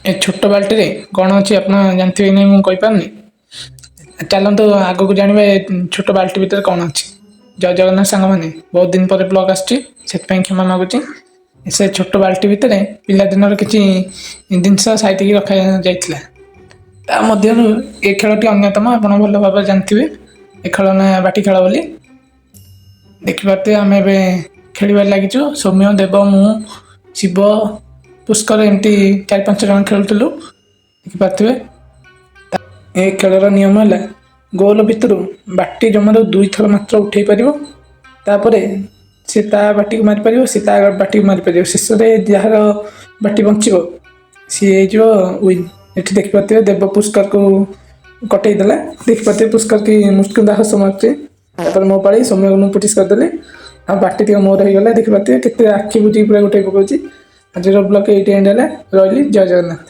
ଏ ଛୋଟ ବାଲ୍ଟିରେ କ'ଣ ଅଛି ଆପଣ ଜାଣିଥିବେ କି ନାହିଁ ମୁଁ କହିପାରୁନି। ଚାଲନ୍ତୁ ଆଗକୁ ଜାଣିବା ଏ ଛୋଟ ବାଲ୍ଟି ଭିତରେ କ'ଣ ଅଛି। ଜୟ ଜଗନ୍ନାଥ ସାଙ୍ଗମାନେ, ବହୁତ ଦିନ ପରେ ବ୍ଲଗ ଆସୁଛି, ସେଥିପାଇଁ କ୍ଷମା ମାଗୁଛି। ସେ ଛୋଟ ବାଲ୍ଟି ଭିତରେ ପିଲାଦିନର କିଛି ଜିନିଷ ସାଇତିକି ରଖାଯାଇଥିଲା। ତା ମଧ୍ୟରୁ ଏ ଖେଳଟି ଅନ୍ୟତମ, ଆପଣ ଭଲ ଭାବରେ ଜାଣିଥିବେ। ଏ ଖେଳ ନା ବାଟି ଖେଳ ବୋଲି। ଦେଖିପାରୁଥିବେ ଆମେ ଏବେ ଖେଳିବାରେ ଲାଗିଛୁ। ସୌମ୍ୟ, ଦେବ, ମୁଁ, ଶିବ, ପୁଷ୍କର ଏମିତି 4-5 ଜଣ ଖେଳୁଥିଲୁ, ଦେଖିପାରୁଥିବେ। ଏ ଖେଳର ନିୟମ ହେଲା ଗୋଲ ଭିତରୁ ବାଟି ଜମାରୁ 2 ଥର ମାତ୍ର ଉଠାଇ ପାରିବ। ତାପରେ ସେ ତା ବାଟିକୁ ମାରିପାରିବ, ସେ ତା ବାଟିକୁ ମାରିପାରିବ। ଶେଷରେ ଯାହାର ବାଟି ବଞ୍ଚିବ ସିଏ ହେଇଯିବ ୱିନ୍। ଏଠି ଦେଖିପାରୁଥିବେ ଦେବ ପୁଷ୍କରକୁ କଟେଇ ଦେଲା। ଦେଖିପାରୁଥିବେ ପୁଷ୍କର କି ମୁସ୍କିଲ ହସ ମାରୁଛି। ତାପରେ ମୋ ପାଳି, ସୌମ୍ୟକୁ ମୁଁ ପୁଟିସ୍ କରିଦେଲି। ଆଉ ବାଟି ଟିକେ ମୋର ହେଇଗଲା। ଦେଖିପାରୁଥିବେ କେତେ ଆଖି ବୁଜିକି ପୁରା ଗୋଟେଇ ପକାଉଛି। ଆଜିର ବ୍ଲଗ ଏଇଠି ଏଣ୍ଡ ହେଲା। ରହିଲି, ଜୟ ଜଗନ୍ନାଥ।